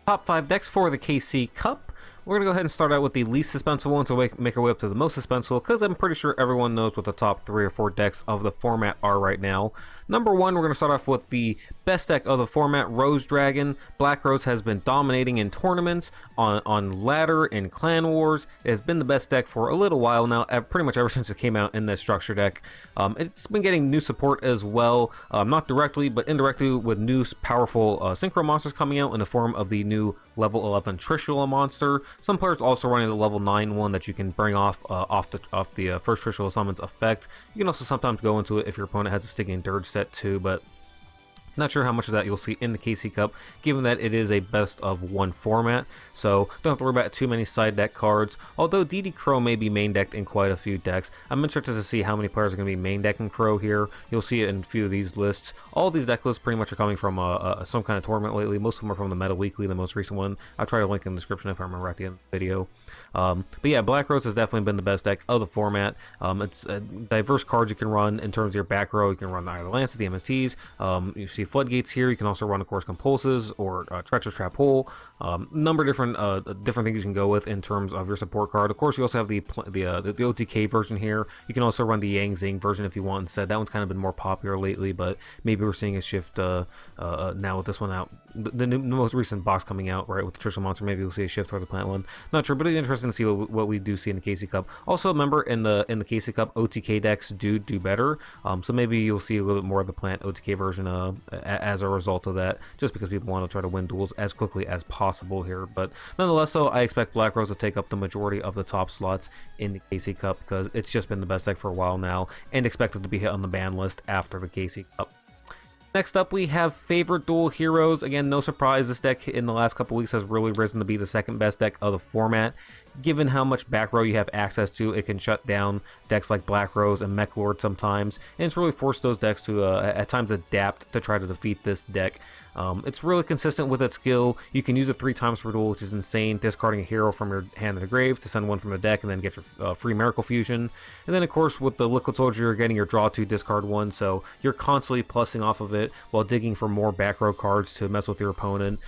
Top 5 decks for the KC Cup. We're going to go ahead and start out with the least suspenseful ones, so make our way up to the most suspenseful, because I'm pretty sure everyone knows what the top 3 or 4 decks of the format are right now. Number 1, we're going to start off with the best deck of the format, Rose Dragon. Black Rose has been dominating in tournaments, on ladder, in Clan Wars. It has been the best deck for a little while now, pretty much ever since it came out in the structure deck. It's been getting new support as well, not directly, but indirectly, with new powerful synchro monsters coming out in the form of the new level 11 Trishula monster. Some players also running the level 9 one that you can bring off the first Trishula summon's effect. You can also sometimes go into it if your opponent has a Stygian Dirge set too, but not sure how much of that you'll see in the KC Cup, given that it is a best of 1 format, so don't have to worry about too many side deck cards. Although DD Crow may be main decked in quite a few decks, I'm interested to see how many players are going to be main decking Crow here. You'll see it in a few of these lists. All these deck lists pretty much are coming from some kind of tournament lately. Most of them are from the Meta Weekly, the most recent one. I'll try to link in the description if I remember at the end of the video. But yeah, Black Rose has definitely been the best deck of the format. It's diverse cards you can run in terms of your back row. You can run either Lances, the MSTs. You see Floodgates here. You can also run, of course, Compulses or Treacherous Trap Hole. Number of different things you can go with in terms of your support card. Of course, you also have the OTK version here. You can also run the Yang Zing version if you want instead. That one's kind of been more popular lately, but maybe we're seeing a shift now with this one out. The most recent box coming out, right, with the Trishula monster, maybe we'll see a shift toward the plant one. Not sure, but it's interesting to see what we do see in the KC Cup. Also, remember, in the KC Cup, OTK decks do better, so maybe you'll see a little bit more of the plant OTK version as a result of that, just because people want to try to win duels as quickly as possible here. But nonetheless, though, I expect Black Rose to take up the majority of the top slots in the KC Cup, because it's just been the best deck for a while now, and expected to be hit on the ban list after the KC Cup. Next up, we have favorite duel heroes. Again, no surprise, this deck in the last couple weeks has really risen to be the second best deck of the format. Given how much back row you have access to, it can shut down decks like Black Rose and Meklord sometimes, and it's really forced those decks to at times adapt to try to defeat this deck. It's really consistent with its skill. You can use it 3 times per duel, which is insane, discarding a hero from your hand to the grave to send one from the deck and then get your free Miracle Fusion. And then, of course, with the Liquid Soldier, you're getting your draw 2, discard 1, so you're constantly plussing off of it while digging for more back row cards to mess with your opponent.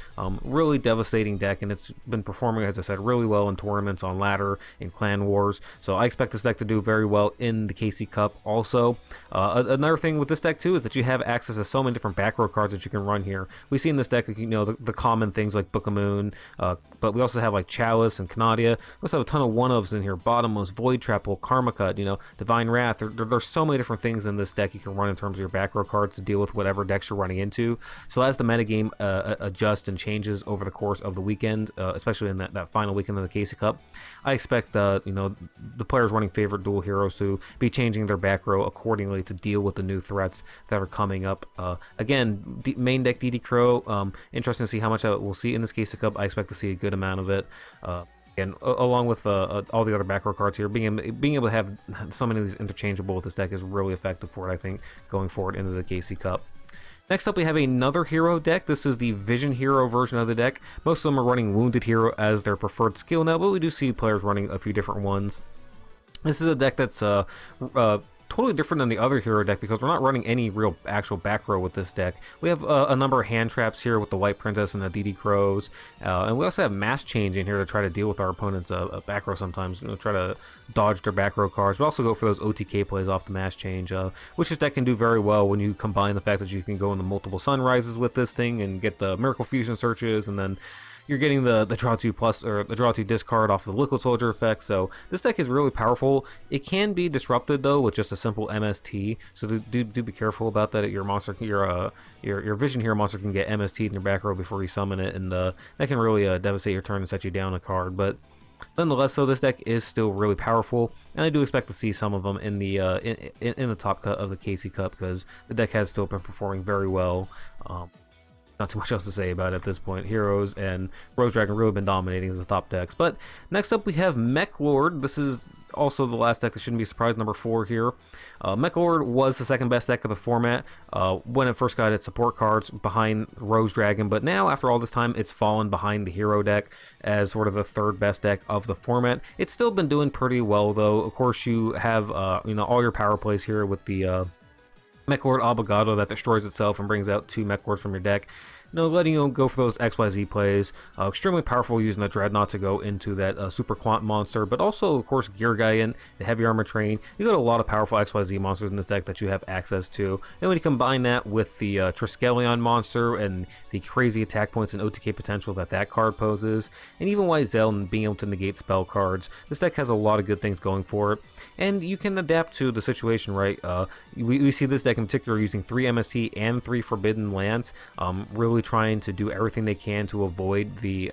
Really devastating deck, and it's been performing, as I said, really well in tournaments, on ladder, in Clan Wars, so I expect this deck to do very well in the KC Cup also. Another thing with this deck too is that you have access to so many different back row cards that you can run here. We see in this deck, you know, the common things like Book of Moon, but we also have like Chalice and Canadia. We also have a ton of one-ofs in here, Bottomless, Void Trap, Karma Cut, you know, Divine Wrath. There's so many different things in this deck you can run in terms of your back row cards to deal with whatever decks you're running into. So as the metagame adjusts and changes over the course of the weekend, especially in that final weekend of the KC Cup, I expect you know, the players running favorite duel heroes to be changing their back row accordingly to deal with the new threats that are coming up. Again, main deck DD Crow, interesting to see how much we'll see in this KC Cup. I expect to see a good amount of it. And along with all the other back row cards here, being able to have so many of these interchangeable with this deck is really effective for it, I think, going forward into the KC Cup. Next up, we have another hero deck. This is the Vision Hero version of the deck. Most of them are running Wounded Hero as their preferred skill now, but we do see players running a few different ones. This is a deck that's totally different than the other hero deck, because we're not running any real actual back row with this deck. We have a number of hand traps here with the White Princess and the DD Crows, and we also have Mass Change in here to try to deal with our opponent's back row sometimes, you know, try to dodge their back row cards, but also go for those OTK plays off the Mass Change, which this deck can do very well when you combine the fact that you can go into multiple Sunrises with this thing and get the Miracle Fusion searches, and then you're getting the draw 2 plus, or the draw 2 discard off the Liquid Soldier effect. So this deck is really powerful. It can be disrupted though with just a simple MST, so do be careful about that. Your monster, your Vision Hero monster can get MST in your back row before you summon it, and that can really devastate your turn and set you down a card. But nonetheless, though, this deck is still really powerful, and I do expect to see some of them in the top cut of the KC Cup, because the deck has still been performing very well. Not too much else to say about it at this point. Heroes and Rose Dragon really been dominating as the top decks. But next up, we have Meklord. This is also the last deck that shouldn't be a surprise, number 4 here. Meklord was the second best deck of the format when it first got its support cards behind Rose Dragon, but now after all this time, it's fallen behind the hero deck as sort of the third best deck of the format. It's still been doing pretty well though. Of course, you have you know, all your power plays here with the Meklord Obligado that destroys itself and brings out 2 Meklords from your deck. letting you go for those XYZ plays. Extremely powerful using the Dreadnought to go into that Super Quant monster, but also, of course, Gear Giant, the Heavy Armor Train. You got a lot of powerful XYZ monsters in this deck that you have access to. And when you combine that with the Triskelion monster and the crazy attack points and OTK potential that card poses, and even Wizel and being able to negate spell cards, this deck has a lot of good things going for it. And you can adapt to the situation, right? We see this deck in particular using 3 MST and 3 Forbidden Lance, really trying to do everything they can to avoid the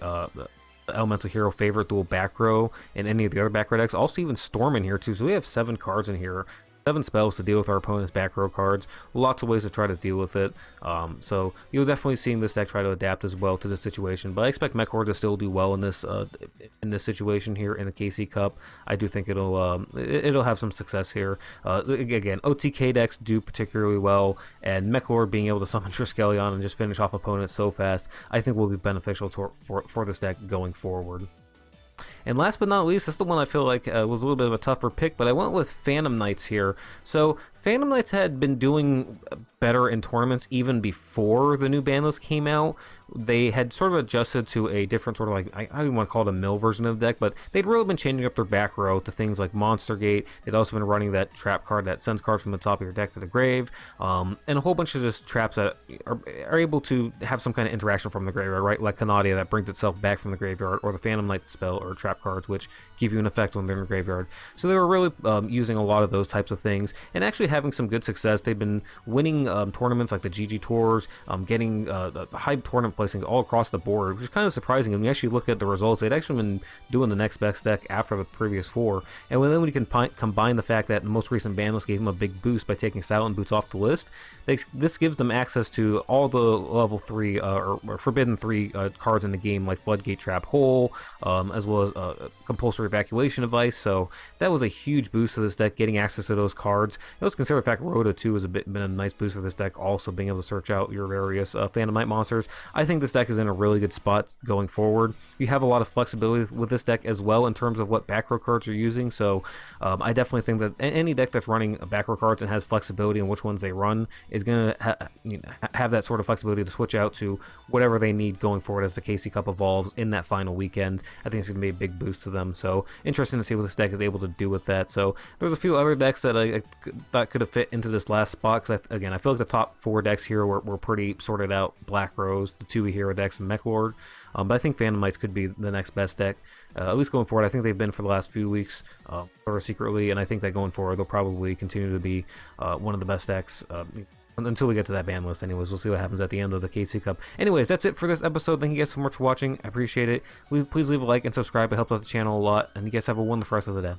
Elemental Hero favorite dual back row and any of the other back row decks. Also even Storm in here too, so we have 7 cards in here. 7 spells to deal with our opponent's back row cards. Lots of ways to try to deal with it. So you'll definitely seeing this deck try to adapt as well to the situation. But I expect meklord to still do well in this situation here in the KC Cup. I do think it'll have some success here. Again, OTK decks do particularly well, and meklord being able to summon Triskelion and just finish off opponents so fast, I think will be beneficial for this deck going forward. And last but not least, this is the one I feel like was a little bit of a tougher pick, but I went with Phantom Knights here. So Phantom Knights had been doing better in tournaments even before the new ban list came out. They had sort of adjusted to a different sort of, like, I don't even want to call it a mill version of the deck, but they'd really been changing up their back row to things like Monster Gate. They'd also been running that trap card that sends cards from the top of your deck to the grave, and a whole bunch of just traps that are able to have some kind of interaction from the graveyard, right? Like Canadia that brings itself back from the graveyard, or the Phantom Knight spell or trap cards which give you an effect when they're in the graveyard. So they were really using a lot of those types of things and actually having some good success. They've been winning tournaments like the GG Tours, getting the high tournament placing all across the board, which is kind of surprising. And when you actually look at the results, they'd actually been doing the next best deck after the previous 4. And then when you can combine the fact that the most recent ban list gave them a big boost by taking Silent Boots off the list, this gives them access to all the level 3 or Forbidden 3 cards in the game, like Floodgate Trap Hole, as well as Compulsory Evacuation Device. So that was a huge boost to this deck, getting access to those cards. It was considered, in fact, Rhoda 2 has been a nice boost for this deck, also being able to search out your various Phantom Knight monsters. I think this deck is in a really good spot going forward. You have a lot of flexibility with this deck as well in terms of what back row cards you're using, so I definitely think that any deck that's running back row cards and has flexibility in which ones they run is going to have that sort of flexibility to switch out to whatever they need going forward as the KC Cup evolves in that final weekend. I think it's going to be a big boost to them, so interesting to see what this deck is able to do with that. So there's a few other decks that I thought could have fit into this last spot, because again, I feel like the top 4 decks here were pretty sorted out. Black Rose, the 2 hero decks, and meklord. But I think Phantom Knights could be the next best deck, at least going forward. I think they've been for the last few weeks, or secretly, and I think that going forward they'll probably continue to be one of the best decks until we get to that ban list. Anyways, we'll see what happens at the end of the KC Cup. Anyways, that's it for this episode. Thank you guys so much for watching. I appreciate it. Please leave a like and subscribe. It helps out the channel a lot, and you guys have a wonderful rest of the day.